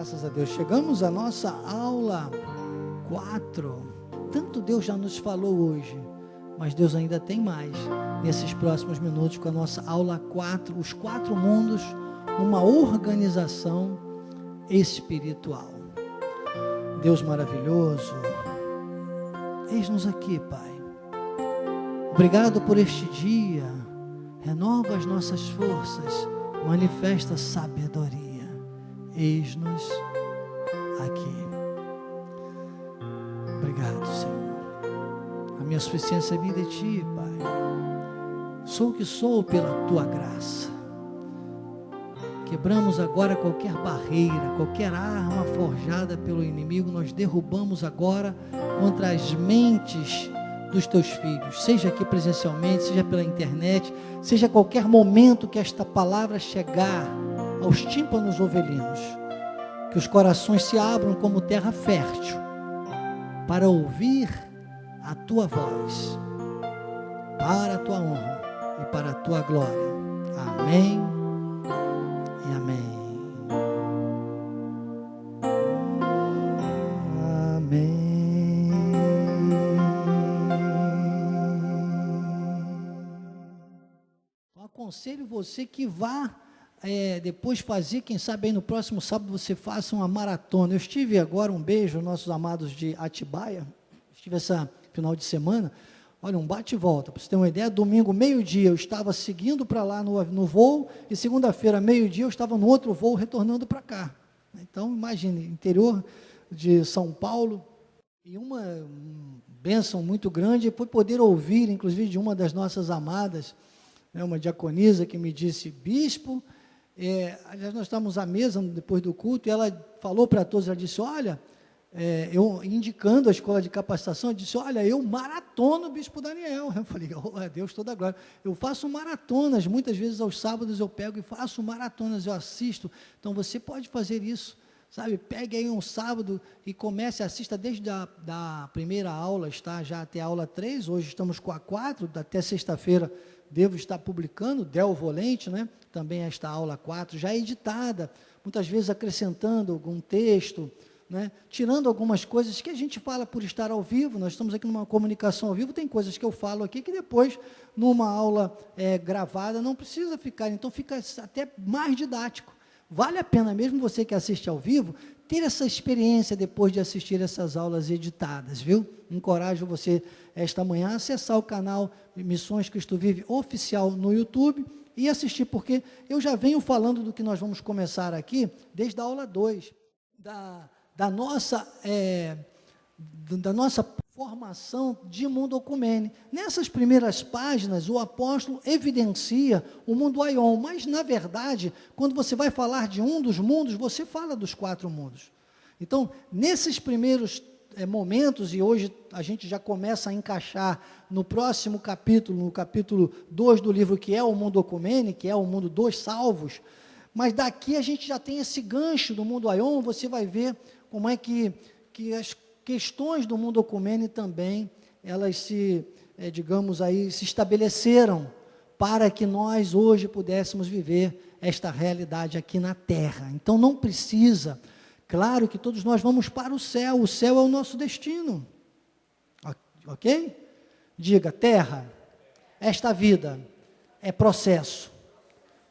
Graças a Deus, chegamos à nossa aula 4. Tanto Deus já nos falou hoje, mas Deus ainda tem mais nesses próximos minutos com a nossa aula 4, os 4 mundos, uma organização espiritual. Deus maravilhoso, eis-nos aqui, Pai. Obrigado por este dia, renova as nossas forças, manifesta sabedoria. Eis-nos aqui. Obrigado, Senhor. A minha suficiência vinda de Ti, Pai. Sou o que sou pela Tua graça. Quebramos agora qualquer barreira, qualquer arma forjada pelo inimigo, nós derrubamos agora contra as mentes dos Teus filhos, seja aqui presencialmente, seja pela internet, seja qualquer momento que esta palavra chegar aos tímpanos ovelinos, que os corações se abram como terra fértil, para ouvir a Tua voz, para a Tua honra e para a Tua glória. Amém e amém. Amém. Eu aconselho você que vá depois fazer, quem sabe aí no próximo sábado você faça uma maratona. Eu estive agora, um beijo aos nossos amados de Atibaia, estive essa final de semana, olha, um bate e volta, para você ter uma ideia, domingo, meio-dia, eu estava seguindo para lá no voo, e segunda-feira, meio-dia, eu estava no outro voo, retornando para cá. Então, imagine, interior de São Paulo, e uma bênção muito grande, foi poder ouvir, inclusive, de uma das nossas amadas, uma diaconisa que me disse, bispo, aliás, nós estávamos à mesa depois do culto, e ela falou para todos, ela disse, olha, eu indicando a escola de capacitação, eu disse, olha, eu maratono o bispo Daniel. Eu falei, oh, Deus toda glória, eu faço maratonas, muitas vezes aos sábados eu pego e faço maratonas, eu assisto, então você pode fazer isso, sabe, pegue aí um sábado e comece, assista desde da primeira aula, está já até a aula 3, hoje estamos com a 4, até sexta-feira, devo estar publicando, Del Volente, né? Também esta aula 4, já editada, muitas vezes acrescentando algum texto, né? Tirando algumas coisas que a gente fala por estar ao vivo, nós estamos aqui numa comunicação ao vivo, tem coisas que eu falo aqui que depois, numa aula gravada, não precisa ficar, então fica até mais didático. Vale a pena, mesmo você que assiste ao vivo, ter essa experiência depois de assistir essas aulas editadas, viu? Encorajo você, esta manhã, a acessar o canal Missões Cristo Vive Oficial no YouTube e assistir, porque eu já venho falando do que nós vamos começar aqui, desde a aula 2, da nossa formação de mundo ecumene. Nessas primeiras páginas, o apóstolo evidencia o mundo aion, mas, na verdade, quando você vai falar de um dos mundos, você fala dos 4 mundos. Então, nesses primeiros momentos, e hoje a gente já começa a encaixar no próximo capítulo, no capítulo 2 do livro, que é o mundo ecumene, que é o mundo dos salvos, mas daqui a gente já tem esse gancho do mundo aion, você vai ver como é que as questões do mundo ecumene também, elas se estabeleceram para que nós hoje pudéssemos viver esta realidade aqui na terra. Então não precisa, claro que todos nós vamos para o céu é o nosso destino, ok? Diga, terra, esta vida é processo,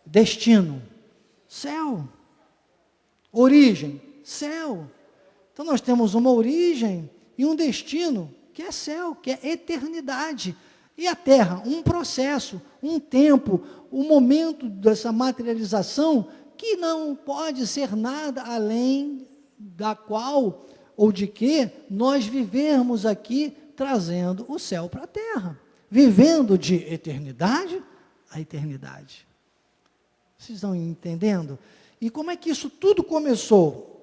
destino, céu, origem, céu. Então, nós temos uma origem e um destino, que é céu, que é eternidade. E a terra, um processo, um tempo, um momento dessa materialização, que não pode ser nada além da qual, ou de que, nós vivermos aqui, trazendo o céu para a terra. Vivendo de eternidade a eternidade. Vocês estão entendendo? E como é que isso tudo começou?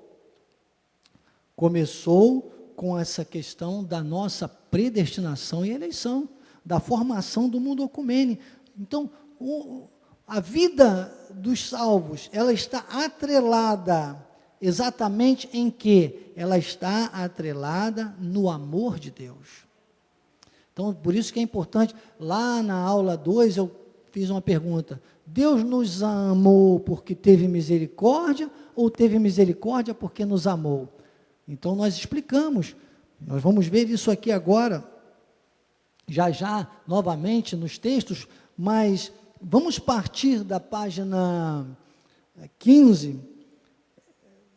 Começou com essa questão da nossa predestinação e eleição, da formação do mundo ecumene. Então, a vida dos salvos, ela está atrelada exatamente em quê? Ela está atrelada no amor de Deus. Então, por isso que é importante, lá na aula 2, eu fiz uma pergunta, Deus nos amou porque teve misericórdia, ou teve misericórdia porque nos amou? Então nós explicamos, nós vamos ver isso aqui agora, já, novamente nos textos, mas vamos partir da página 15,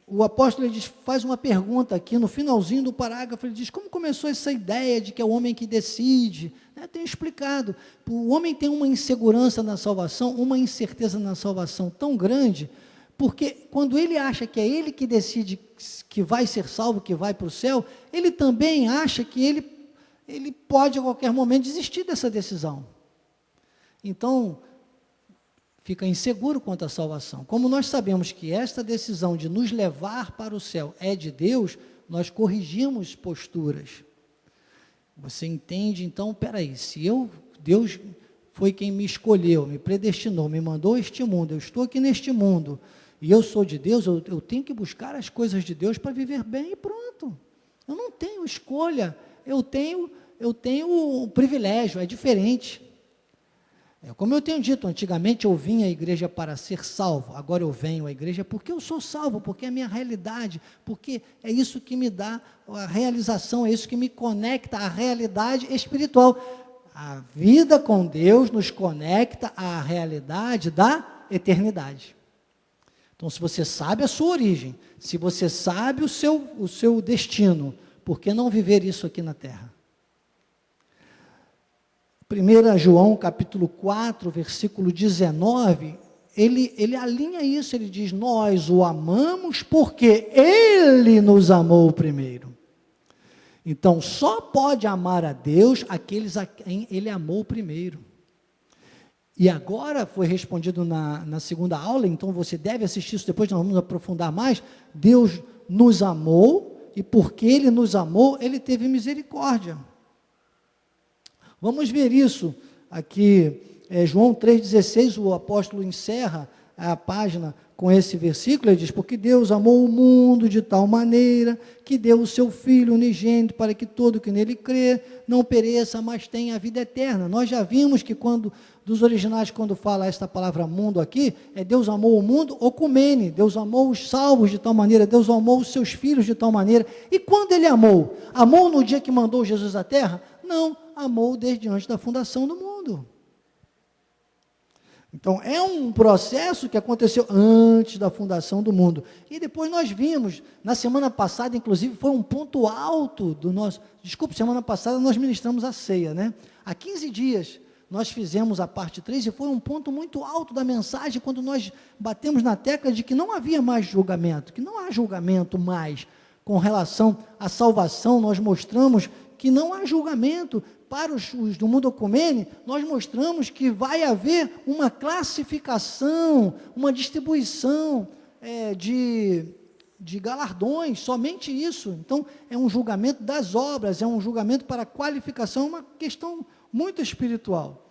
o apóstolo faz uma pergunta aqui, no finalzinho do parágrafo, ele diz, como começou essa ideia de que é o homem que decide? Tenho explicado, o homem tem uma insegurança na salvação, uma incerteza na salvação tão grande, porque quando ele acha que é ele que decide que vai ser salvo, que vai para o céu, ele também acha que ele pode a qualquer momento desistir dessa decisão. Então, fica inseguro quanto à salvação. Como nós sabemos que esta decisão de nos levar para o céu é de Deus, nós corrigimos posturas. Você entende? Então, peraí, se Deus foi quem me escolheu, me predestinou, me mandou a este mundo, eu estou aqui neste mundo, e eu sou de Deus, eu tenho que buscar as coisas de Deus para viver bem e pronto. Eu não tenho escolha, eu tenho o privilégio, é diferente. Como eu tenho dito, antigamente eu vinha à igreja para ser salvo, agora eu venho à igreja porque eu sou salvo, porque é a minha realidade, porque é isso que me dá a realização, é isso que me conecta à realidade espiritual. A vida com Deus nos conecta à realidade da eternidade. Então, se você sabe a sua origem, se você sabe o seu destino, por que não viver isso aqui na terra? 1 João capítulo 4, versículo 19, ele alinha isso, ele diz, nós o amamos porque ele nos amou primeiro. Então, só pode amar a Deus aqueles a quem ele amou primeiro. E agora foi respondido na segunda aula, então você deve assistir isso depois, nós vamos aprofundar mais. Deus nos amou, e porque ele nos amou, ele teve misericórdia. Vamos ver isso aqui, João 3,16, o apóstolo encerra a página com esse versículo, ele diz, porque Deus amou o mundo de tal maneira, que deu o seu Filho unigênito, para que todo que nele crê, não pereça, mas tenha a vida eterna. Nós já vimos que dos originais, quando fala esta palavra mundo aqui, Deus amou o mundo, ocumene, Deus amou os salvos de tal maneira, Deus amou os seus filhos de tal maneira. E quando ele amou? Amou no dia que mandou Jesus à terra? Não, amou desde antes da fundação do mundo. Então, é um processo que aconteceu antes da fundação do mundo. E depois nós vimos, na semana passada, inclusive, foi um ponto alto do nosso... semana passada nós ministramos a ceia, né? Há 15 dias nós fizemos a parte 3 e foi um ponto muito alto da mensagem, quando nós batemos na tecla de que não havia mais julgamento, que não há julgamento mais com relação à salvação. Nós mostramos que não há julgamento. Para os do mundo ocumene, nós mostramos que vai haver uma classificação, uma distribuição de galardões, somente isso. Então, é um julgamento das obras, é um julgamento para qualificação, uma questão muito espiritual,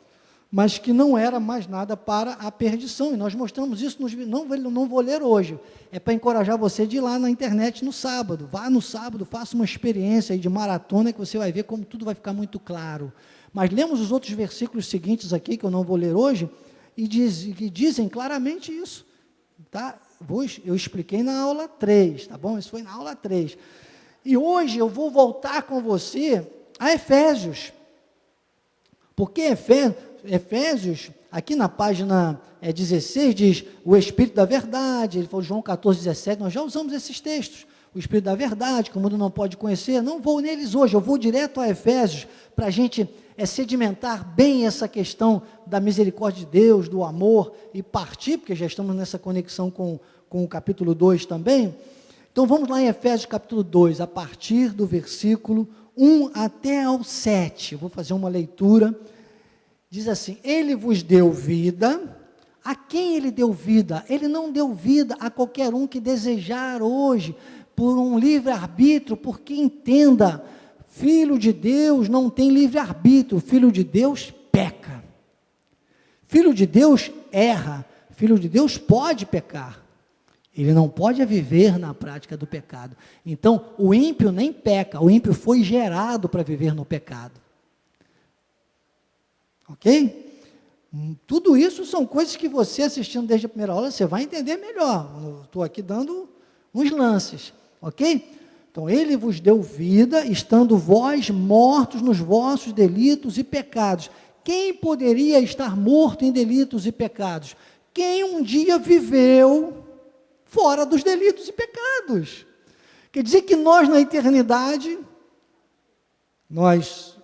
mas que não era mais nada para a perdição, e nós mostramos isso, não vou ler hoje, é para encorajar você de ir lá na internet no sábado, vá no sábado, faça uma experiência aí de maratona, que você vai ver como tudo vai ficar muito claro. Mas lemos os outros versículos seguintes aqui, que eu não vou ler hoje, e que dizem claramente isso, tá? Eu expliquei na aula 3, tá bom? Isso foi na aula 3, e hoje eu vou voltar com você a Efésios, porque Efésios, aqui na página 16, diz o Espírito da Verdade, ele falou João 14, 17, nós já usamos esses textos, o Espírito da Verdade, que o mundo não pode conhecer, não vou neles hoje, eu vou direto a Efésios, para a gente sedimentar bem essa questão da misericórdia de Deus, do amor, e partir, porque já estamos nessa conexão com o capítulo 2 também. Então vamos lá em Efésios capítulo 2, a partir do versículo 1 até ao 7, eu vou fazer uma leitura. Diz assim, ele vos deu vida. A quem ele deu vida? Ele não deu vida a qualquer um que desejar hoje, por um livre-arbítrio, porque entenda, filho de Deus não tem livre-arbítrio, filho de Deus peca, filho de Deus erra, filho de Deus pode pecar, ele não pode viver na prática do pecado. Então, o ímpio nem peca, o ímpio foi gerado para viver no pecado. Ok? Tudo isso são coisas que você, assistindo desde a primeira aula, você vai entender melhor. Estou aqui dando uns lances, ok? Então, ele vos deu vida, estando vós mortos nos vossos delitos e pecados. Quem poderia estar morto em delitos e pecados? Quem um dia viveu fora dos delitos e pecados. Quer dizer que nós, na eternidade, nós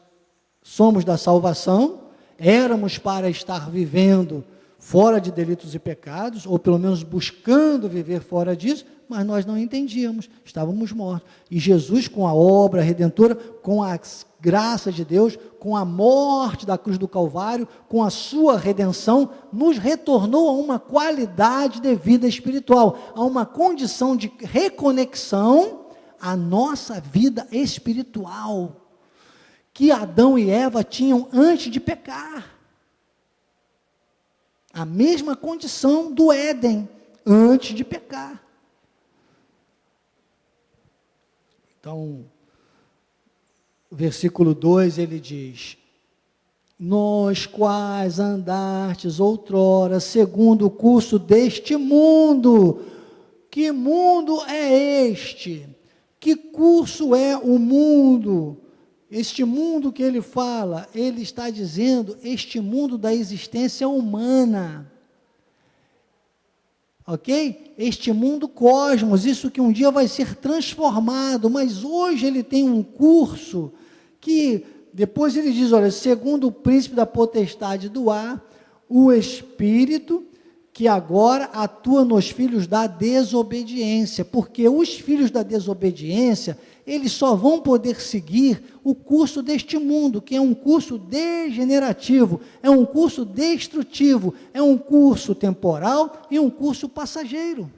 somos da salvação, éramos para estar vivendo fora de delitos e pecados, ou pelo menos buscando viver fora disso, mas nós não entendíamos, estávamos mortos. E Jesus, com a obra redentora, com a graça de Deus, com a morte da cruz do Calvário, com a sua redenção, nos retornou a uma qualidade de vida espiritual, a uma condição de reconexão à nossa vida espiritual, que Adão e Eva tinham antes de pecar. A mesma condição do Éden, antes de pecar. Então, o versículo 2, ele diz: nós quais andastes outrora, segundo o curso deste mundo. Que mundo é este? Que curso é o mundo? Este mundo que ele fala, ele está dizendo, este mundo da existência humana. Ok? Este mundo cosmos, isso que um dia vai ser transformado, mas hoje ele tem um curso que, depois ele diz, olha, segundo o príncipe da potestade do ar, o Espírito, que agora atua nos filhos da desobediência, porque os filhos da desobediência, eles só vão poder seguir o curso deste mundo, que é um curso degenerativo, é um curso destrutivo, é um curso temporal e um curso passageiro.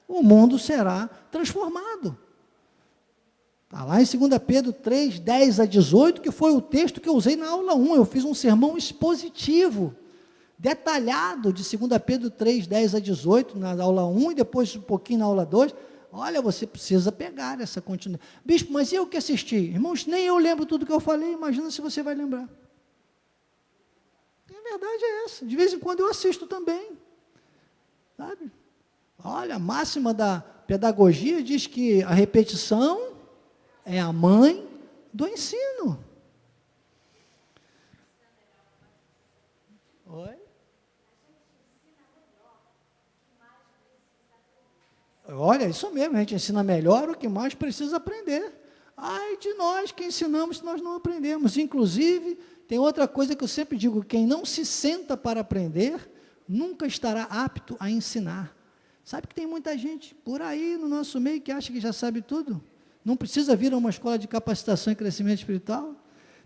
O mundo será transformado. Está lá em 2 Pedro 3, 10 a 18, que foi o texto que eu usei na aula 1, eu fiz um sermão expositivo, detalhado, de 2 Pedro 3, 10 a 18, na aula 1, e depois um pouquinho na aula 2, olha, você precisa pegar essa continuidade. Bispo, mas eu que assisti? Irmãos, nem eu lembro tudo que eu falei, imagina se você vai lembrar. E a verdade é essa, de vez em quando eu assisto também, sabe? Olha, a máxima da pedagogia diz que a repetição é a mãe do ensino. Oi? Olha, isso mesmo, a gente ensina melhor o que mais precisa aprender. Ai de nós que ensinamos se nós não aprendemos. Inclusive, tem outra coisa que eu sempre digo, quem não se senta para aprender, nunca estará apto a ensinar. Sabe que tem muita gente por aí no nosso meio que acha que já sabe tudo? Não precisa vir a uma escola de capacitação e crescimento espiritual?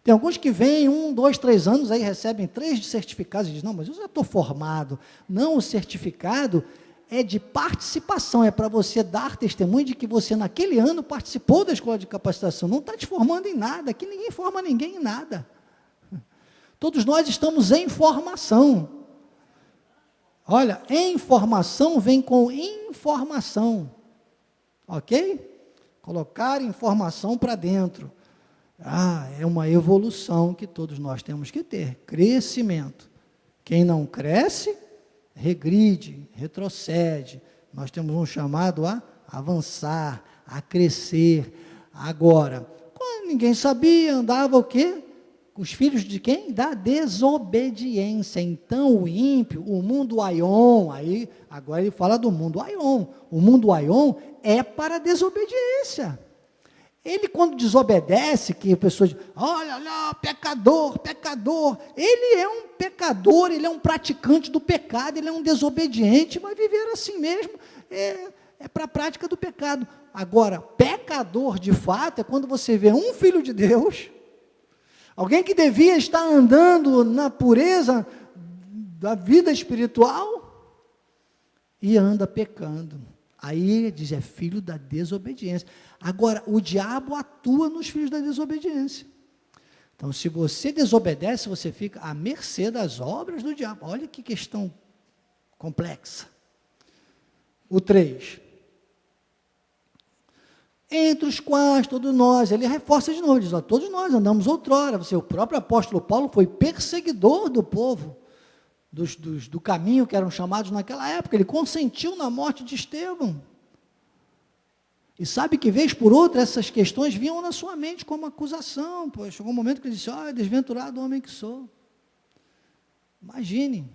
Tem alguns que vêm 1, 2, 3 anos, aí recebem 3 certificados e dizem, não, mas eu já estou formado. Não, o certificado é de participação, é para você dar testemunho de que você naquele ano participou da escola de capacitação, não está te formando em nada, aqui ninguém forma ninguém em nada. Todos nós estamos em formação. Olha, informação vem com informação, ok? Colocar informação para dentro. É uma evolução que todos nós temos que ter, crescimento. Quem não cresce, regride, retrocede. Nós temos um chamado a avançar, a crescer. Agora, quando ninguém sabia, andava o quê? Os filhos de quem? Da desobediência. Então, o ímpio, o mundo aion, aí, agora ele fala do mundo aion. O mundo aion é para a desobediência. Ele, quando desobedece, que a pessoa diz, olha lá, pecador, pecador, ele é um pecador, ele é um praticante do pecado, ele é um desobediente, vai viver assim mesmo, é para a prática do pecado. Agora, pecador de fato é quando você vê um filho de Deus, alguém que devia estar andando na pureza da vida espiritual, e anda pecando. Aí ele diz, é filho da desobediência. Agora, o diabo atua nos filhos da desobediência. Então, se você desobedece, você fica à mercê das obras do diabo. Olha que questão complexa. O 3. entre os quais todos nós, ele reforça de novo, diz, ó, todos nós andamos outrora, o próprio apóstolo Paulo foi perseguidor do povo, do caminho que eram chamados naquela época, ele consentiu na morte de Estevão, e sabe que vez por outra essas questões vinham na sua mente como acusação, pois chegou um momento que ele disse, ó, desventurado homem que sou, imagine,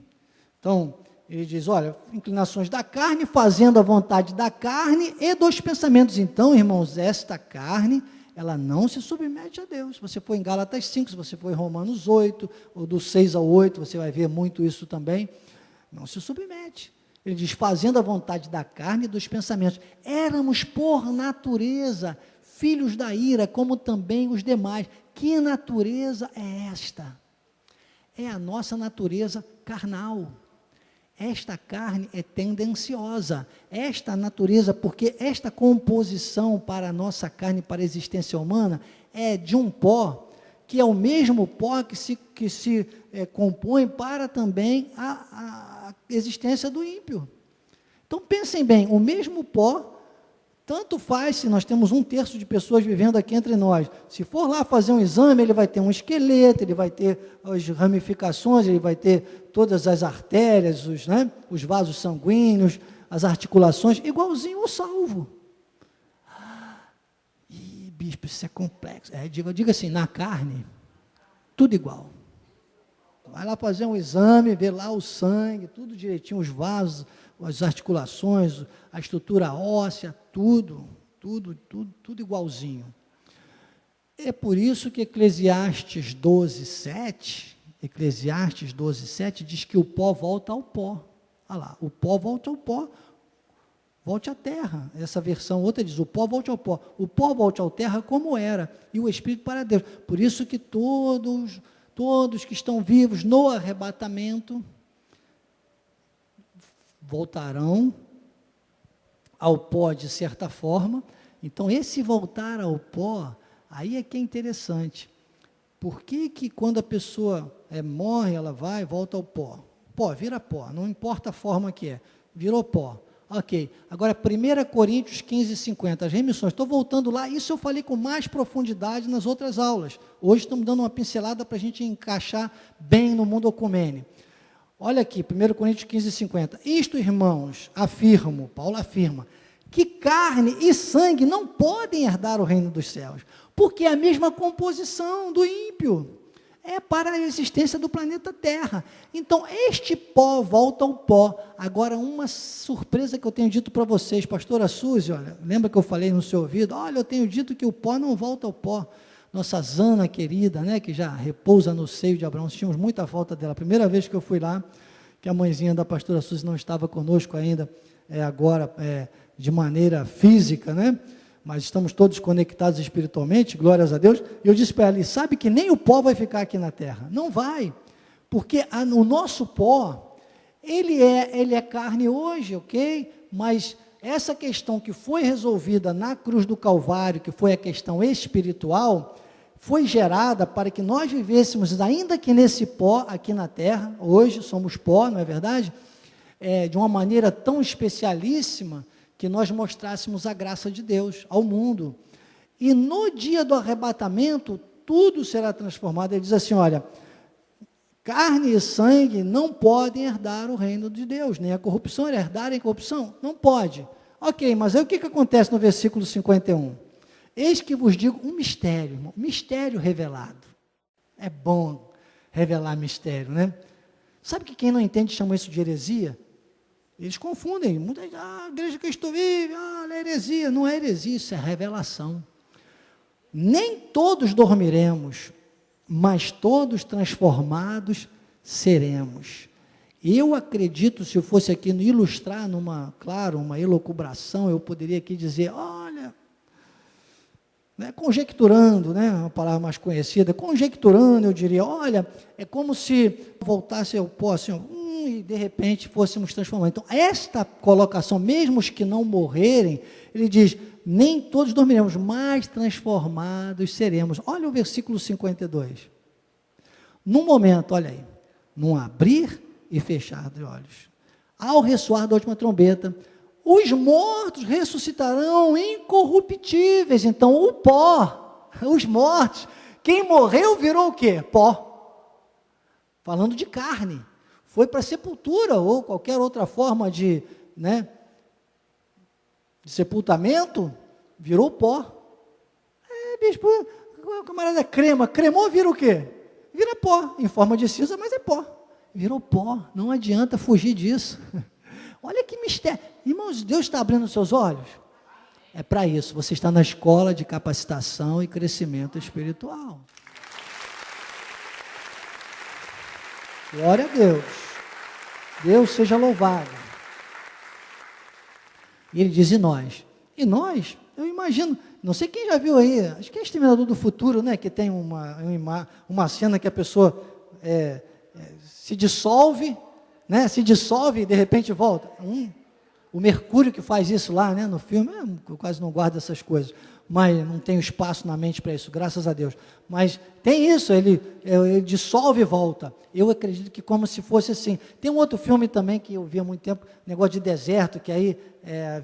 então, ele diz, olha, inclinações da carne, fazendo a vontade da carne e dos pensamentos. Então, irmãos, esta carne, ela não se submete a Deus. Se você for em Gálatas 5, se você for em Romanos 8, ou do 6 ao 8, você vai ver muito isso também. Não se submete. Ele diz, fazendo a vontade da carne e dos pensamentos. Éramos, por natureza, filhos da ira, como também os demais. Que natureza é esta? É a nossa natureza carnal. Esta carne é tendenciosa, esta natureza, porque esta composição para a nossa carne, para a existência humana, é de um pó, que é o mesmo pó que se compõe para também a existência do ímpio. Então pensem bem, o mesmo pó, tanto faz se nós temos 1/3 de pessoas vivendo aqui entre nós, se for lá fazer um exame, ele vai ter um esqueleto, ele vai ter as ramificações, ele vai ter todas as artérias, os vasos sanguíneos, as articulações, igualzinho ao salvo. Ih, bispo, isso é complexo. Diga assim, na carne, tudo igual. Vai lá fazer um exame, vê lá o sangue, tudo direitinho, os vasos, as articulações, a estrutura óssea, tudo igualzinho. É por isso que Eclesiastes 12:7 diz que o pó volta ao pó. Olha lá, o pó volta ao pó, volte à terra. Essa versão outra diz, o pó volte ao pó. O pó volte à terra como era, e o Espírito para Deus. Por isso que todos que estão vivos no arrebatamento voltarão ao pó de certa forma. Então esse voltar ao pó, aí é que é interessante. Por que quando a pessoa morre, ela volta ao pó? Pó, vira pó, não importa a forma que é, virou pó. Ok, agora 1 Coríntios 15:50, as remissões, estou voltando lá, isso eu falei com mais profundidade nas outras aulas, hoje estamos dando uma pincelada para a gente encaixar bem no mundo ecumênico. Olha aqui, 1 Coríntios 15:50, isto, irmãos, afirmo, Paulo afirma, que carne e sangue não podem herdar o reino dos céus, porque é a mesma composição do ímpio, é para a existência do planeta Terra. Então, este pó volta ao pó. Agora, uma surpresa que eu tenho dito para vocês, pastora Suzy, olha, lembra que eu falei no seu ouvido? Olha, eu tenho dito que o pó não volta ao pó. Nossa Zana querida, que já repousa no seio de Abraão, tínhamos muita falta dela. A primeira vez que eu fui lá, que a mãezinha da pastora Suzy não estava conosco ainda, agora de maneira física, mas estamos todos conectados espiritualmente, glórias a Deus, e eu disse para ela, sabe que nem o pó vai ficar aqui na terra, não vai, porque o nosso pó, ele é carne hoje, ok? Mas essa questão que foi resolvida na cruz do Calvário, que foi a questão espiritual, foi gerada para que nós vivêssemos, ainda que nesse pó, aqui na terra, hoje somos pó, não é verdade? De uma maneira tão especialíssima, que nós mostrássemos a graça de Deus ao mundo, e no dia do arrebatamento, tudo será transformado. Ele diz assim, olha, carne e sangue não podem herdar o reino de Deus, nem a corrupção, herdarem a corrupção, não pode. Ok, mas aí o que acontece no versículo 51? Eis que vos digo um mistério, irmão, mistério revelado. É bom revelar mistério, Sabe que quem não entende chama isso de heresia? Eles confundem, a igreja que Cristo vive, é heresia, não é heresia, isso é revelação. Nem todos dormiremos, mas todos transformados seremos. Eu acredito, se eu fosse aqui ilustrar uma elucubração, eu poderia aqui dizer, olha, conjecturando, uma palavra mais conhecida, conjecturando, eu diria, olha, é como se voltasse ao pó, assim, e de repente fôssemos transformados. Então, esta colocação, mesmo os que não morrerem, ele diz, nem todos dormiremos, mas transformados seremos. Olha o versículo 52. Num momento, olha aí, num abrir e fechar de olhos, ao ressoar da última trombeta, os mortos ressuscitarão incorruptíveis. Então, o pó, os mortos, quem morreu virou o quê? Pó. Falando de carne. Foi para a sepultura, ou qualquer outra forma de sepultamento, virou pó. Bispo, o camarada crema, cremou, vira o quê? Vira pó, em forma de cinza, mas é pó. Virou pó, não adianta fugir disso. Olha que mistério. Irmãos, Deus está abrindo os seus olhos? É para isso, você está na escola de capacitação e crescimento espiritual. Glória a Deus. Deus seja louvado. E ele diz, e nós? E nós, eu imagino, não sei quem já viu aí, acho que é Exterminador do Futuro, que tem uma cena que a pessoa se dissolve, se dissolve e de repente volta. O Mercúrio que faz isso lá, no filme, eu quase não guardo essas coisas, mas não tenho espaço na mente para isso, graças a Deus. Mas tem isso, ele dissolve e volta. Eu acredito que como se fosse assim. Tem um outro filme também que eu vi há muito tempo, negócio de deserto, que aí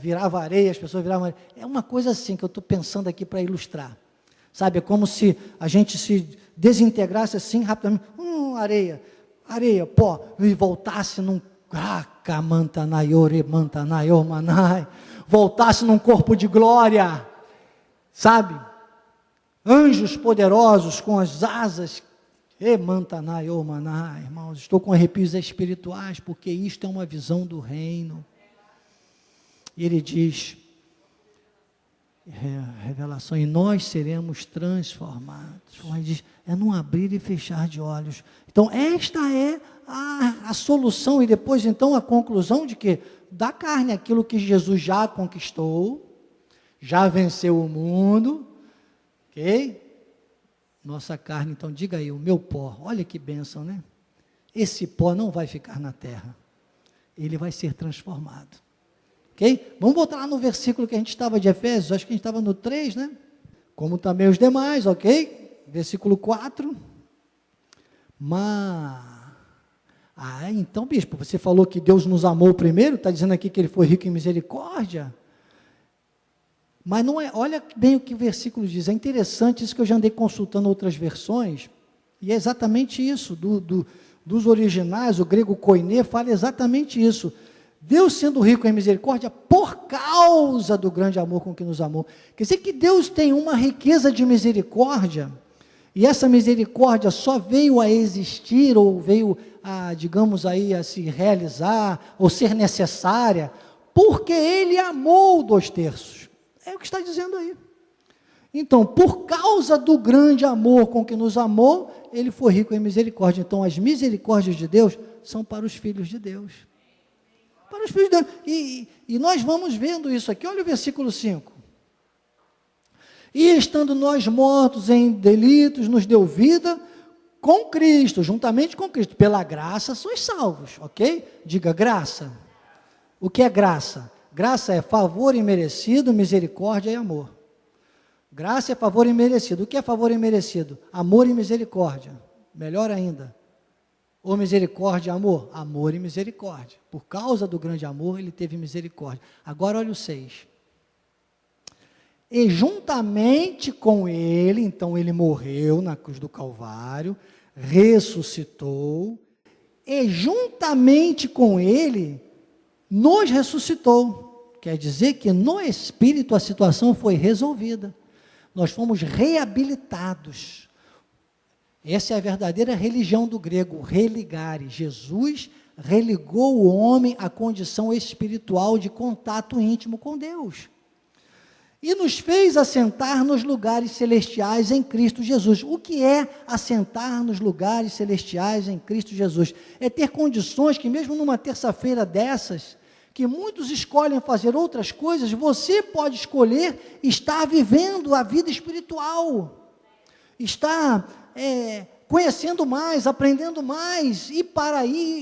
virava areia, as pessoas viravam areia. É uma coisa assim que eu estou pensando aqui para ilustrar. Sabe, é como se a gente se desintegrasse assim rapidamente, areia, pó, e voltasse num voltasse num corpo de glória, sabe? Anjos poderosos com as asas, irmãos, estou com arrepios espirituais, porque isto é uma visão do reino. E ele diz, revelação, e nós seremos transformados. Ele diz, é num abrir e fechar de olhos. Então, esta é a solução, e depois, então, a conclusão de que, da carne, aquilo que Jesus já conquistou, já venceu o mundo, ok? Nossa carne, então, diga aí, o meu pó, olha que bênção, Esse pó não vai ficar na terra, ele vai ser transformado, ok? Vamos voltar lá no versículo que a gente estava de Efésios, acho que a gente estava no 3, Como também os demais, ok? Versículo 4. Então, bispo, você falou que Deus nos amou primeiro, está dizendo aqui que ele foi rico em misericórdia, mas não é, olha bem o que o versículo diz, é interessante isso, que eu já andei consultando outras versões, e é exatamente isso, dos originais, o grego koiné fala exatamente isso, Deus sendo rico em misericórdia, por causa do grande amor com que nos amou, quer dizer que Deus tem uma riqueza de misericórdia, e essa misericórdia só veio a existir, ou veio a, digamos aí, a se realizar, ou ser necessária, porque ele amou 2/3, é o que está dizendo aí. Então, por causa do grande amor com que nos amou, ele foi rico em misericórdia. Então, as misericórdias de Deus são para os filhos de Deus. Para os filhos de Deus. E nós vamos vendo isso aqui, olha o versículo 5. E estando nós mortos em delitos, nos deu vida com Cristo, juntamente com Cristo. Pela graça sois salvos, ok? Diga graça. O que é graça? Graça é favor imerecido, misericórdia e amor. Graça é favor imerecido. O que é favor imerecido? Amor e misericórdia. Melhor ainda. Ou misericórdia e amor? Amor e misericórdia. Por causa do grande amor, ele teve misericórdia. Agora olha o 6. E juntamente com ele, então ele morreu na cruz do Calvário, ressuscitou, e juntamente com ele, nos ressuscitou. Quer dizer que no Espírito a situação foi resolvida. Nós fomos reabilitados. Essa é a verdadeira religião do grego, religare. Jesus religou o homem à condição espiritual de contato íntimo com Deus. E nos fez assentar nos lugares celestiais em Cristo Jesus. O que é assentar nos lugares celestiais em Cristo Jesus? É ter condições que mesmo numa terça-feira dessas, que muitos escolhem fazer outras coisas, você pode escolher estar vivendo a vida espiritual, estar conhecendo mais, aprendendo mais, e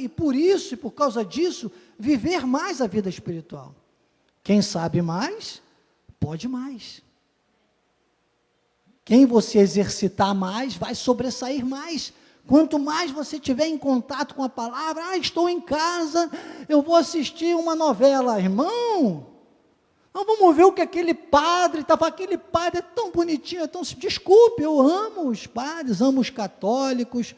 por isso, e por causa disso, viver mais a vida espiritual. Quem sabe mais, pode mais. Quem você exercitar mais, vai sobressair mais, Quanto mais você estiver em contato com a palavra, estou em casa, eu vou assistir uma novela, irmão, então vamos ver o que aquele padre estava, aquele padre é tão bonitinho, desculpe, eu amo os padres, amo os católicos,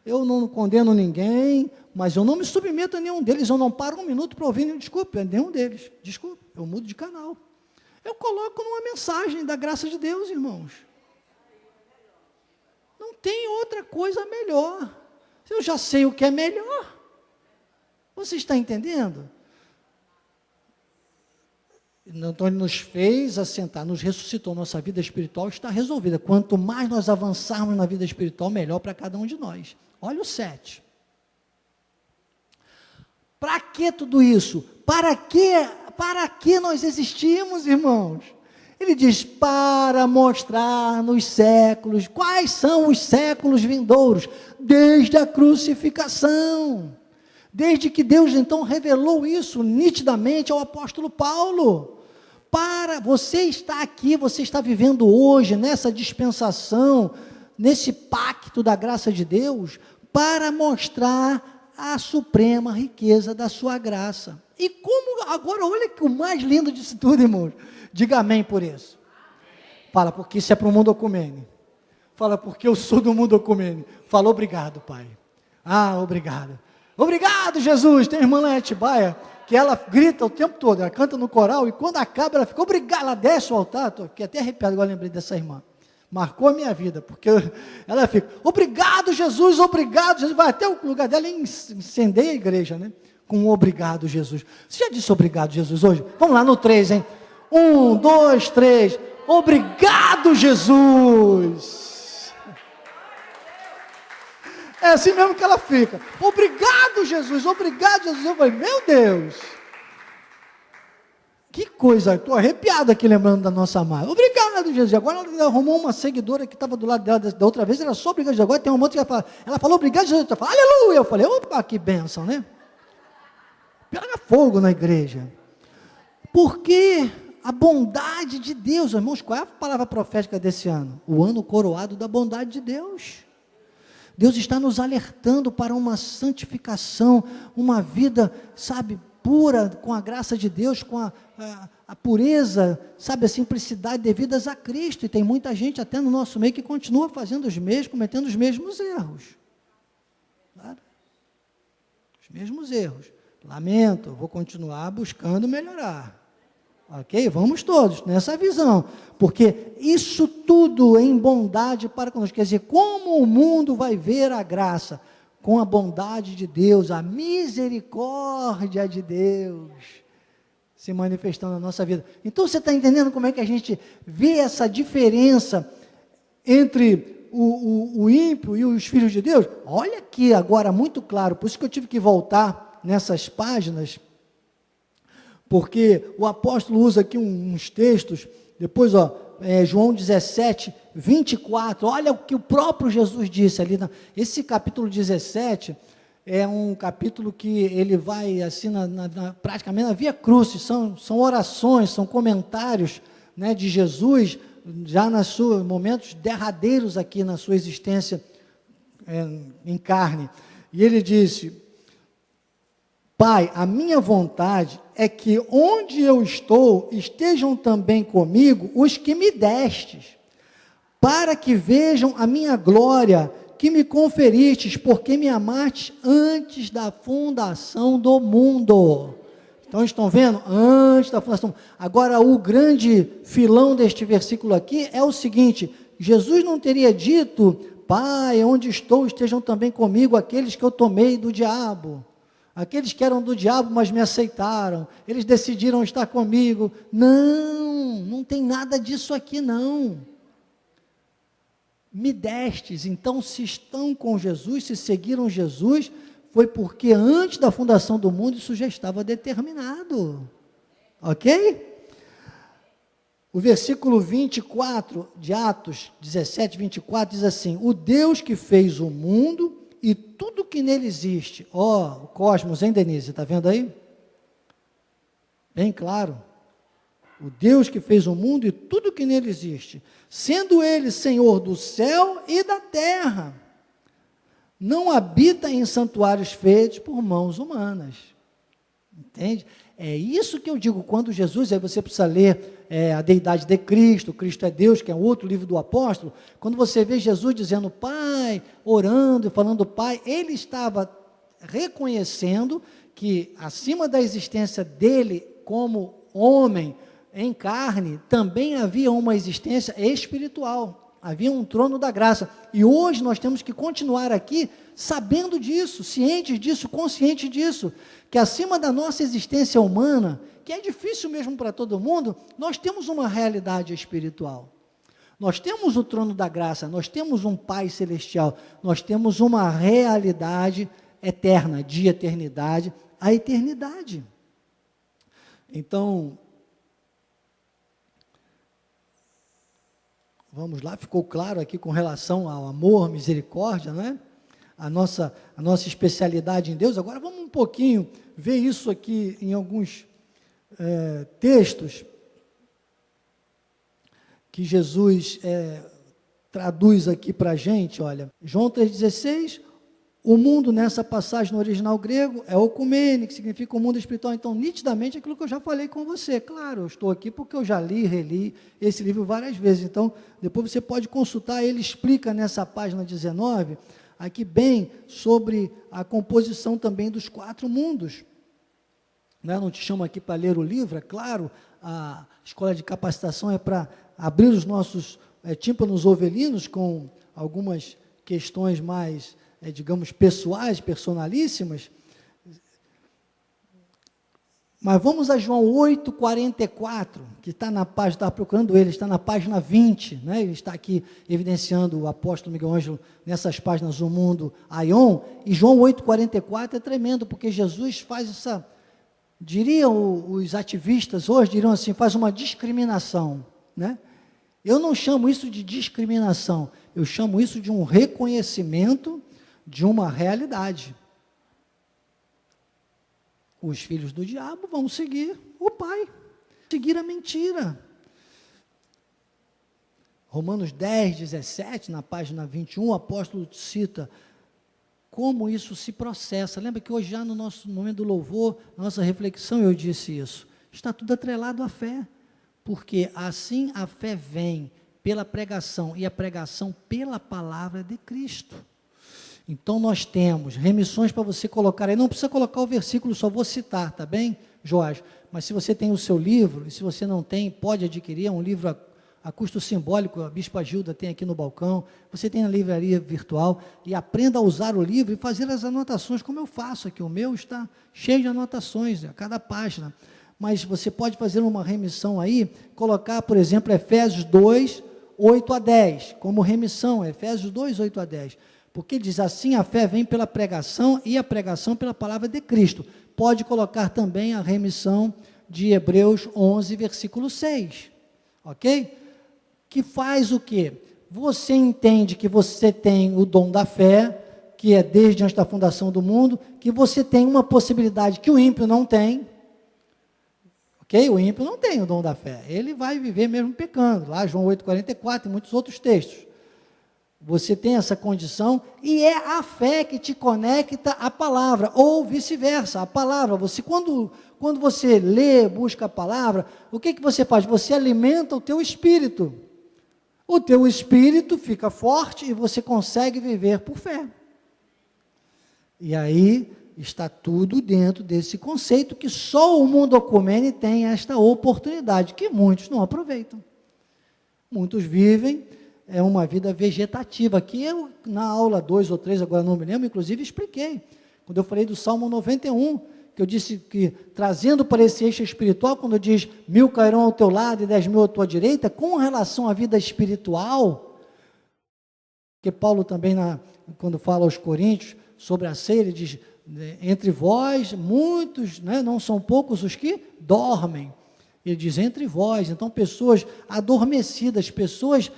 eu não condeno ninguém, mas eu não me submeto a nenhum deles, eu não paro um minuto para ouvir, desculpe, a nenhum deles, desculpe, eu mudo de canal, eu coloco numa mensagem da graça de Deus, irmãos. Não tem outra coisa melhor. Eu já sei o que é melhor. Você está entendendo? Então Ele nos fez assentar, nos ressuscitou, nossa vida espiritual está resolvida. Quanto mais nós avançarmos na vida espiritual, melhor para cada um de nós. Olha o 7. Para que tudo isso? Para que nós existimos, irmãos? Ele diz, para mostrar nos séculos, quais são os séculos vindouros? Desde a crucificação, desde que Deus então revelou isso nitidamente ao apóstolo Paulo, para, você está aqui, você está vivendo hoje, nessa dispensação, nesse pacto da graça de Deus, para mostrar a suprema riqueza da sua graça. E como, agora olha que o mais lindo disso tudo, irmãos, diga amém por isso. Fala, porque isso é para o mundo ecumene. Fala, porque eu sou do mundo ecumene. Fala, obrigado, Pai. Obrigado. Obrigado, Jesus. Tem uma irmã lá em Atibaia, que ela grita o tempo todo, ela canta no coral, e quando acaba, ela fica, obrigado, ela desce o altar, fiquei até arrepiado, agora lembrei dessa irmã. Marcou a minha vida, porque ela fica, obrigado, Jesus, vai até o lugar dela e incendeia a igreja, né? Com um obrigado, Jesus. Você já disse obrigado, Jesus, hoje? Vamos lá no 3, hein? 1, 2, 3, obrigado, Jesus. É assim mesmo que ela fica, obrigado, Jesus, obrigado, Jesus. Eu falei, meu Deus, que coisa, estou arrepiado aqui lembrando da nossa amada, obrigado, Jesus. Agora ela arrumou uma seguidora que estava do lado dela da outra vez, era só obrigado, Jesus. Agora tem uma outra que ela falou obrigado, Jesus, ela falou, aleluia. Eu falei, opa, que bênção, né? Pega fogo na igreja, porque a bondade de Deus, irmãos, qual é a palavra profética desse ano? O ano coroado da bondade de Deus. Deus está nos alertando para uma santificação, uma vida, sabe, pura, com a graça de Deus, com a pureza, sabe, a simplicidade devidas a Cristo, e tem muita gente até no nosso meio que continua fazendo os mesmos, cometendo os mesmos erros, claro, os mesmos erros. Lamento, vou continuar buscando melhorar, ok? Vamos todos nessa visão, porque isso tudo em bondade para conosco, quer dizer, como o mundo vai ver a graça? Com a bondade de Deus, a misericórdia de Deus se manifestando na nossa vida. Então você está entendendo como é que a gente vê essa diferença entre o ímpio e os filhos de Deus? Olha aqui agora muito claro, por isso que eu tive que voltar nessas páginas, porque o apóstolo usa aqui uns textos, depois João 17, 24, olha o que o próprio Jesus disse ali, esse capítulo 17, é um capítulo que ele vai assim, praticamente na Via Crucis, são orações, são comentários, né, de Jesus, já nos seus momentos derradeiros aqui na sua existência em carne, e ele disse, Pai, a minha vontade é que onde eu estou, estejam também comigo os que me destes, para que vejam a minha glória, que me conferistes, porque me amaste antes da fundação do mundo. Então, estão vendo? Antes da fundação. Agora, o grande filão deste versículo aqui é o seguinte, Jesus não teria dito, Pai, onde estou, estejam também comigo aqueles que eu tomei do diabo. Aqueles que eram do diabo, mas me aceitaram, eles decidiram estar comigo. Não, não tem nada disso aqui não. Me destes, então se estão com Jesus, se seguiram Jesus, foi porque antes da fundação do mundo isso já estava determinado. Ok? O versículo 24 de Atos 17, 24 diz assim, o Deus que fez o mundo e tudo que nele existe, o cosmos, hein, Denise, está vendo aí? Bem claro, o Deus que fez o mundo e tudo que nele existe, sendo ele Senhor do céu e da terra, não habita em santuários feitos por mãos humanas. Entende? É isso que eu digo, quando Jesus, aí você precisa ler a deidade de Cristo, Cristo é Deus, que é outro livro do apóstolo, quando você vê Jesus dizendo Pai, orando e falando Pai, ele estava reconhecendo que acima da existência dele como homem em carne, também havia uma existência espiritual, havia um trono da graça, e hoje nós temos que continuar aqui sabendo disso, cientes disso, conscientes disso, que acima da nossa existência humana, que é difícil mesmo para todo mundo, nós temos uma realidade espiritual, nós temos o trono da graça, nós temos um Pai celestial, nós temos uma realidade eterna, de eternidade a eternidade. Então, vamos lá, ficou claro aqui com relação ao amor, misericórdia, não é? A nossa especialidade em Deus. Agora vamos um pouquinho ver isso aqui em alguns textos que Jesus traduz aqui para a gente. Olha, João 3,16, o mundo nessa passagem no original grego é okumene, que significa o mundo espiritual. Então, nitidamente, aquilo que eu já falei com você. Claro, eu estou aqui porque eu já li, reli esse livro várias vezes. Então, depois você pode consultar, ele explica nessa página 19, aqui bem sobre a composição também dos 4 mundos. Não te chamo aqui para ler o livro, é claro, a escola de capacitação é para abrir os nossos tímpanos ovelinos com algumas questões mais, digamos, pessoais, personalíssimas. Mas vamos a João 8,44, que está na página, estava procurando ele, está na página 20, né? Ele está aqui evidenciando o apóstolo Miguel Ângelo nessas páginas, o mundo Aion, e João 8,44 é tremendo, porque Jesus faz essa, diriam os ativistas hoje, diriam assim, faz uma discriminação, né? Eu não chamo isso de discriminação, eu chamo isso de um reconhecimento de uma realidade. Os filhos do diabo vão seguir o pai, seguir a mentira. Romanos 10, 17, na página 21, o apóstolo cita como isso se processa. Lembra que hoje já no nosso momento do louvor, na nossa reflexão, eu disse isso. Está tudo atrelado à fé, porque assim a fé vem pela pregação, e a pregação pela palavra de Cristo. Então, nós temos remissões para você colocar aí, não precisa colocar o versículo, só vou citar, tá bem, Joás? Mas se você tem o seu livro, e se você não tem, pode adquirir, é um livro a custo simbólico, a Bispa Gilda tem aqui no balcão, você tem na livraria virtual, e aprenda a usar o livro e fazer as anotações, como eu faço aqui, o meu está cheio de anotações, a cada página, mas você pode fazer uma remissão aí, colocar, por exemplo, Efésios 2, 8 a 10, como remissão, Efésios 2, 8 a 10, porque diz assim, a fé vem pela pregação, e a pregação pela palavra de Cristo. Pode colocar também a remissão de Hebreus 11, versículo 6, ok? Que faz o quê? Você entende que você tem o dom da fé, que é desde antes da fundação do mundo, que você tem uma possibilidade que o ímpio não tem, ok? O ímpio não tem o dom da fé, ele vai viver mesmo pecando, lá João 8,44 e muitos outros textos. Você tem essa condição, e é a fé que te conecta à palavra, ou vice-versa, a palavra, você, quando você lê, busca a palavra, o que você faz? Você alimenta o teu espírito fica forte, e você consegue viver por fé, e aí está tudo dentro desse conceito, que só o mundo ecumene tem esta oportunidade, que muitos não aproveitam, muitos vivem, uma vida vegetativa, que eu, na aula 2 ou 3, agora não me lembro, inclusive expliquei, quando eu falei do Salmo 91, que eu disse que, trazendo para esse eixo espiritual, quando diz, 1000 cairão ao teu lado e 10.000 à tua direita, com relação à vida espiritual, que Paulo também, quando fala aos Coríntios, sobre a ceia, ele diz, entre vós, muitos, né, não são poucos os que dormem, ele diz, entre vós, então pessoas adormecidas, pessoas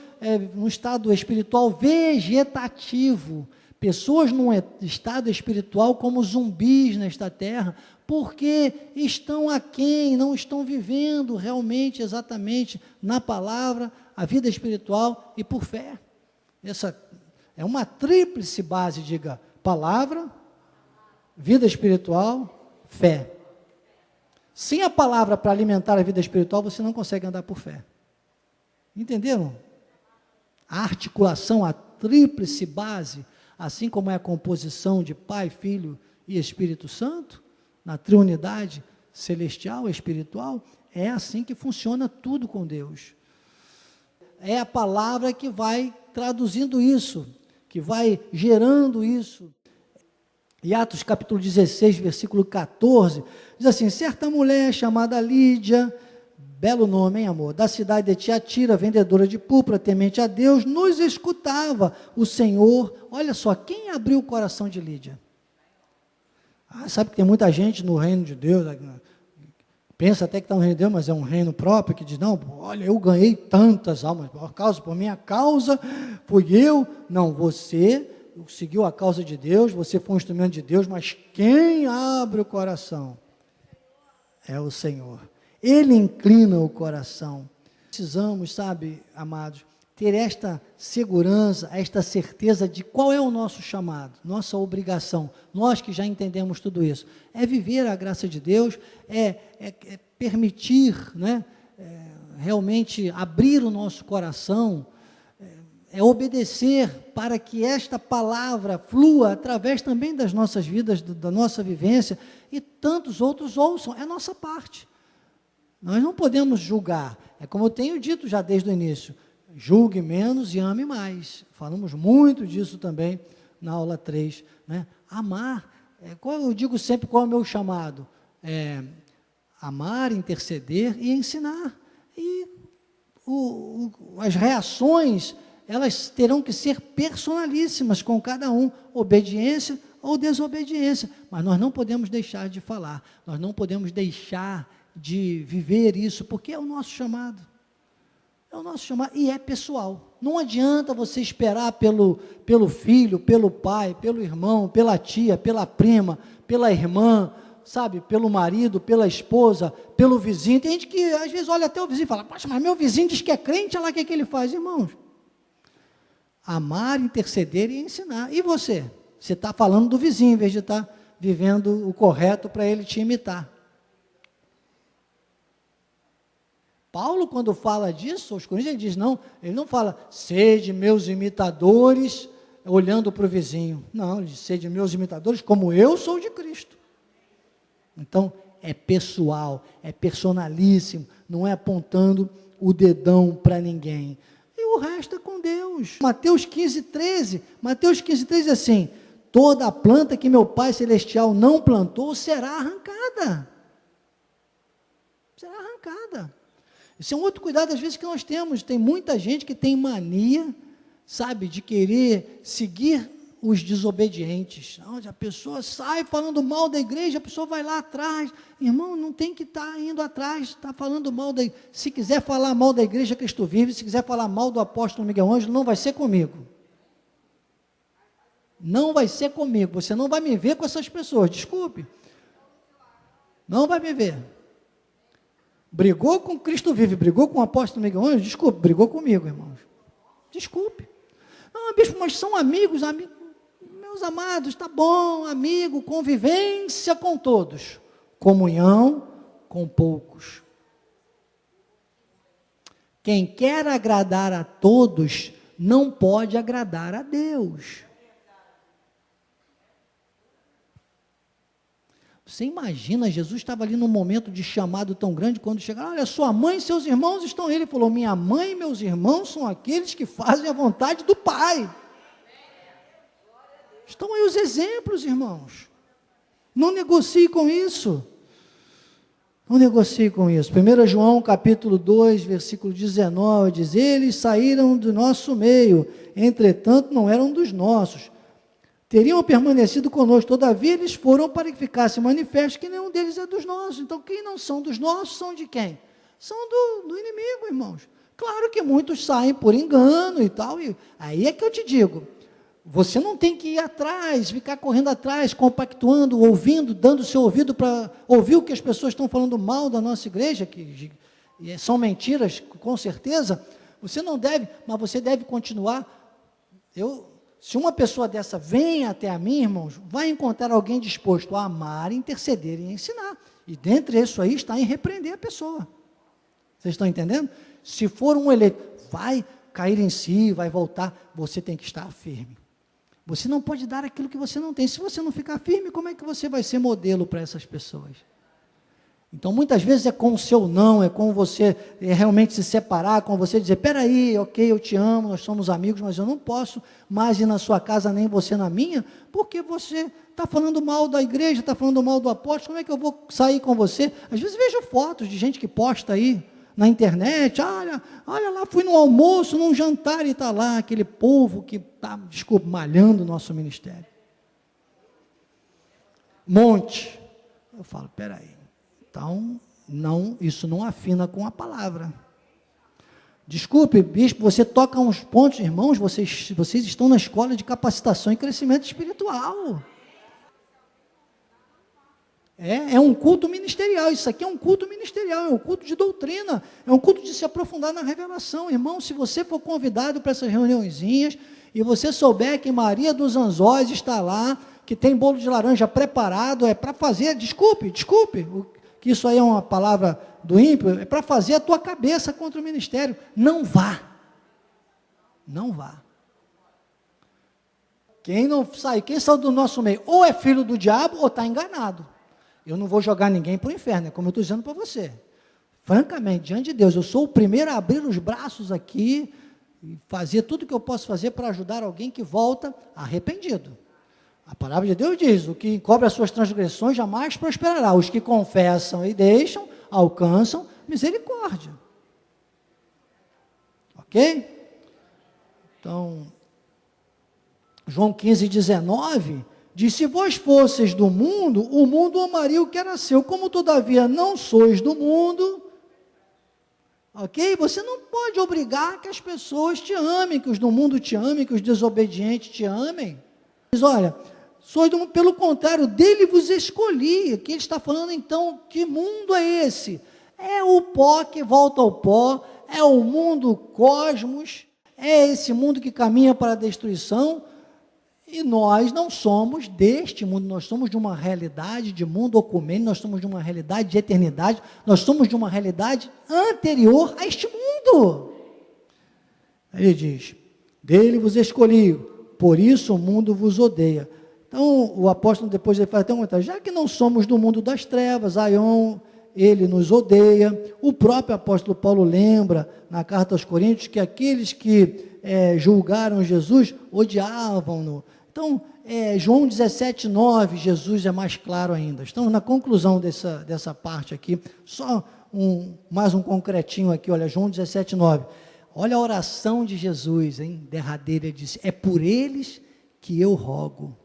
num estado espiritual vegetativo, pessoas num estado espiritual como zumbis nesta terra, porque estão aquém, não estão vivendo realmente, exatamente, na palavra, a vida espiritual e por fé. Essa é uma tríplice base, diga, Palavra, vida espiritual, fé. Sem a palavra para alimentar a vida espiritual, você não consegue andar por fé. Entenderam? A articulação, a tríplice base, assim como é a composição de Pai, Filho e Espírito Santo, na triunidade celestial, espiritual, é assim que funciona tudo com Deus. É a palavra que vai traduzindo isso, que vai gerando isso. E Atos capítulo 16, versículo 14, diz assim: certa mulher chamada Lídia, belo nome, hein, amor, da cidade de Tiatira, vendedora de púrpura, temente a Deus, nos escutava o Senhor. Olha só, quem abriu o coração de Lídia? Sabe que tem muita gente no reino de Deus, pensa até que está no reino de Deus, mas é um reino próprio, que diz, não, olha, eu ganhei tantas almas, por minha causa, fui eu. Não, você seguiu a causa de Deus, você foi um instrumento de Deus, mas quem abre o coração é o Senhor. Ele inclina o coração. Precisamos, sabe, amados, ter esta segurança, esta certeza de qual é o nosso chamado, nossa obrigação. Nós que já entendemos tudo isso, é viver a graça de Deus, é permitir, né, realmente abrir o nosso coração, é obedecer para que esta palavra flua através também das nossas vidas, da nossa vivência, e tantos outros ouçam, é nossa parte. Nós não podemos julgar, é como eu tenho dito já desde o início, julgue menos e ame mais. Falamos muito disso também na aula 3. Né? Amar, eu digo sempre qual é o meu chamado, amar, interceder e ensinar. E as reações, elas terão que ser personalíssimas com cada um, obediência ou desobediência, mas nós não podemos deixar de falar, nós não podemos deixar de viver isso, porque é o nosso chamado. É o nosso chamado, e é pessoal. Não adianta você esperar pelo filho, pelo pai, pelo irmão, pela tia, pela prima, pela irmã, sabe, pelo marido, pela esposa, pelo vizinho. Tem gente que às vezes olha até o vizinho e fala, poxa, mas meu vizinho diz que é crente, olha lá o que ele faz. Irmãos, amar, interceder e ensinar. E você? Você está falando do vizinho, em vez de estar vivendo o correto para ele te imitar. Paulo, quando fala disso, aos Coríntios, ele diz, não, ele não fala, sede meus imitadores, olhando para o vizinho. Não, ele diz, sede meus imitadores, como eu sou de Cristo. Então, é pessoal, é personalíssimo, não é apontando o dedão para ninguém. E o resto é com Deus. Mateus 15:13 diz assim, toda a planta que meu Pai Celestial não plantou será arrancada. Será arrancada. Esse é um outro cuidado, às vezes, que nós temos. Tem muita gente que tem mania, sabe, de querer seguir os desobedientes. Onde a pessoa sai falando mal da igreja, a pessoa vai lá atrás. Irmão, não tem que estar indo atrás, está falando mal da igreja. Se quiser falar mal da igreja Cristo Vive, se quiser falar mal do apóstolo Miguel Ângelo, não vai ser comigo. Não vai ser comigo. Você não vai me ver com essas pessoas, desculpe. Não vai me ver. Brigou com Cristo Vive, brigou com o apóstolo Miguel Ângelo, desculpe, brigou comigo, irmãos. Desculpe. Não, bispo, mas são amigos, meus amados, tá bom, amigo, convivência com todos, comunhão com poucos. Quem quer agradar a todos, não pode agradar a Deus. Você imagina, Jesus estava ali num momento de chamado tão grande, quando chegaram, olha, sua mãe e seus irmãos estão aí. Ele falou, minha mãe e meus irmãos são aqueles que fazem a vontade do Pai. Estão aí os exemplos, irmãos. Não negocie com isso. Não negocie com isso. 1 João capítulo 2, versículo 19, diz, eles saíram do nosso meio, entretanto não eram dos nossos. Teriam permanecido conosco, todavia eles foram para que ficasse manifesto que nenhum deles é dos nossos. Então, quem não são dos nossos, são de quem? São do inimigo, irmãos. Claro que muitos saem por engano e tal, e aí é que eu te digo, você não tem que ir atrás, ficar correndo atrás, compactuando, ouvindo, dando seu ouvido para ouvir o que as pessoas estão falando mal da nossa igreja, que são mentiras, com certeza. Você não deve, mas você deve continuar. Se uma pessoa dessa vem até a mim, irmãos, vai encontrar alguém disposto a amar, interceder e ensinar. E dentre isso aí está em repreender a pessoa. Vocês estão entendendo? Se for um eleito, vai cair em si, vai voltar, você tem que estar firme. Você não pode dar aquilo que você não tem. Se você não ficar firme, como é que você vai ser modelo para essas pessoas? Então, muitas vezes é com o seu não, é com você realmente se separar, com você dizer, peraí, ok, eu te amo, nós somos amigos, mas eu não posso mais ir na sua casa, nem você na minha, porque você está falando mal da igreja, está falando mal do apóstolo, como é que eu vou sair com você? Às vezes vejo fotos de gente que posta aí na internet, olha lá, fui no almoço, num jantar, e está lá aquele povo que está, desculpa, malhando o nosso ministério. Monte. Eu falo, peraí. Então, não, isso não afina com a palavra. Desculpe, bispo, você toca uns pontos, irmãos, vocês estão na escola de capacitação e crescimento espiritual. É um culto ministerial, isso aqui é um culto ministerial, é um culto de doutrina, é um culto de se aprofundar na revelação. Irmão, se você for convidado para essas reuniõezinhas, e você souber que Maria dos Anzóis está lá, que tem bolo de laranja preparado, é para fazer, desculpe, que isso aí é uma palavra do ímpio, é para fazer a tua cabeça contra o ministério. Não vá. Não vá. Quem saiu do nosso meio, ou é filho do diabo, ou está enganado. Eu não vou jogar ninguém para o inferno, é como eu estou dizendo para você. Francamente, diante de Deus, eu sou o primeiro a abrir os braços aqui, e fazer tudo o que eu posso fazer para ajudar alguém que volta arrependido. A palavra de Deus diz, o que encobre as suas transgressões jamais prosperará. Os que confessam e deixam, alcançam misericórdia. Ok? Então, João 15:19, diz, se vós fosseis do mundo, o mundo amaria o que era seu, como todavia não sois do mundo, ok? Você não pode obrigar que as pessoas te amem, que os do mundo te amem, que os desobedientes te amem. Diz, olha, pelo contrário, dele vos escolhi. Aqui ele está falando então, que mundo é esse? É o pó que volta ao pó, é o mundo cosmos, é esse mundo que caminha para a destruição, e nós não somos deste mundo, nós somos de uma realidade de mundo ocumênico, nós somos de uma realidade de eternidade, nós somos de uma realidade anterior a este mundo. Ele diz, dele vos escolhi, por isso o mundo vos odeia. Então, o apóstolo depois ele faz até um comentário, já que não somos do mundo das trevas, Aion, ele nos odeia. O próprio apóstolo Paulo lembra, na carta aos Coríntios, que aqueles que julgaram Jesus, odiavam-no. Então, João 17:9, Jesus é mais claro ainda. Estamos na conclusão dessa parte aqui, só mais um concretinho aqui, olha, João 17:9. Olha a oração de Jesus, derradeira, ele disse, é por eles que eu rogo.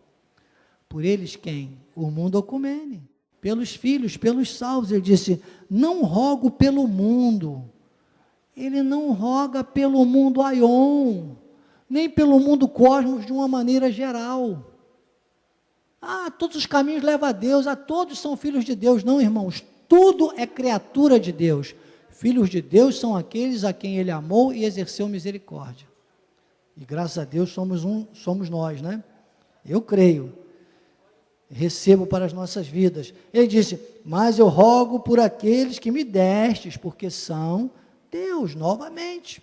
Por eles quem? O mundo ocumene. Pelos filhos, pelos salvos. Ele disse, não rogo pelo mundo. Ele não roga pelo mundo Aion, nem pelo mundo cosmos de uma maneira geral. Todos os caminhos levam a Deus, todos são filhos de Deus. Não, irmãos, tudo é criatura de Deus. Filhos de Deus são aqueles a quem Ele amou e exerceu misericórdia. E graças a Deus somos nós, né? Eu creio. Recebo para as nossas vidas. Ele disse, mas eu rogo por aqueles que me destes, porque são Deus, novamente.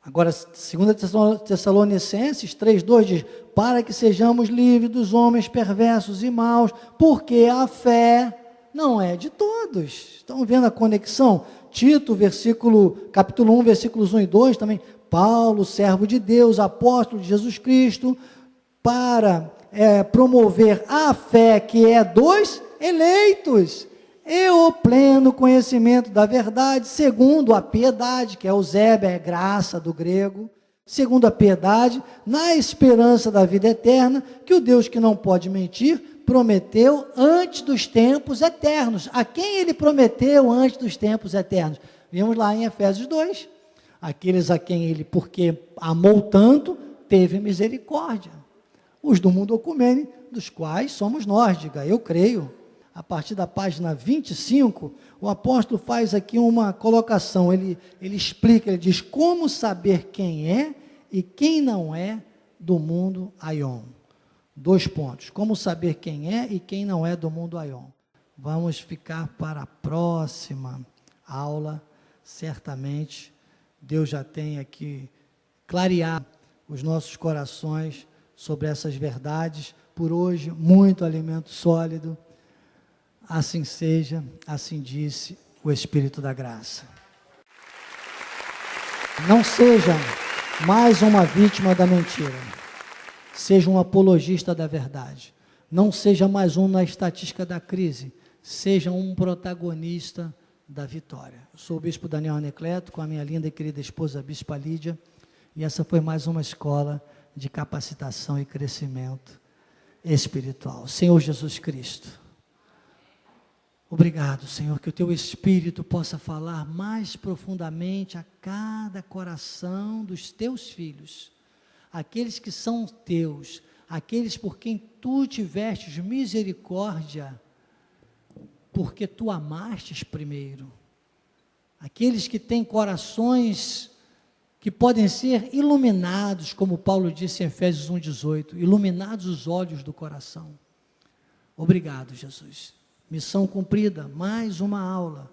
Agora, 2 Tessalonicenses 3:2 diz, para que sejamos livres dos homens perversos e maus, porque a fé não é de todos. Estão vendo a conexão? Tito, capítulo 1, versículos 1 e 2, também, Paulo, servo de Deus, apóstolo de Jesus Cristo, para promover a fé que é dos eleitos, e o pleno conhecimento da verdade, segundo a piedade, que é o zebe, é graça do grego, segundo a piedade, na esperança da vida eterna, que o Deus que não pode mentir, prometeu antes dos tempos eternos. A quem ele prometeu antes dos tempos eternos? Vimos lá em Efésios 2, aqueles a quem ele, porque amou tanto, teve misericórdia. Os do mundo ocumênico, dos quais somos nós, diga, eu creio. A partir da página 25, o apóstolo faz aqui uma colocação, ele explica, ele diz, como saber quem é e quem não é do mundo Aion. 2 pontos. Como saber quem é e quem não é do mundo Aion? Vamos ficar para a próxima aula. Certamente, Deus já tem aqui clarear os nossos corações sobre essas verdades. Por hoje, muito alimento sólido. Assim seja, assim disse o Espírito da Graça. Não seja mais uma vítima da mentira. Seja um apologista da verdade. Não seja mais um na estatística da crise. Seja um protagonista da vitória. Eu sou o Bispo Daniel Anacleto, com a minha linda e querida esposa, a Bispa Lídia, e essa foi mais uma escola de capacitação e crescimento espiritual. Senhor Jesus Cristo, obrigado, Senhor, que o Teu Espírito possa falar mais profundamente a cada coração dos Teus filhos, aqueles que são Teus, aqueles por quem Tu tivestes misericórdia, porque Tu amastes primeiro, aqueles que têm corações que podem ser iluminados, como Paulo disse em Efésios 1,18, iluminados os olhos do coração. Obrigado, Jesus. Missão cumprida, mais uma aula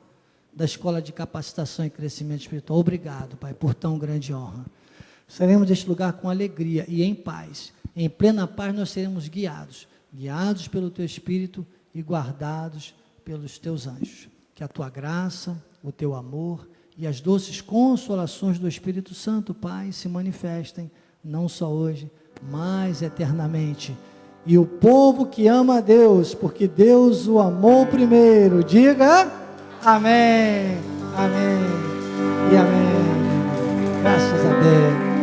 da Escola de Capacitação e Crescimento Espiritual. Obrigado, Pai, por tão grande honra. Sairemos deste lugar com alegria e em paz. Em plena paz nós seremos guiados pelo Teu Espírito e guardados pelos Teus anjos. Que a Tua graça, o Teu amor e as doces consolações do Espírito Santo, Pai, se manifestem, não só hoje, mas eternamente. E o povo que ama a Deus, porque Deus o amou primeiro, diga amém, amém e amém. Graças a Deus.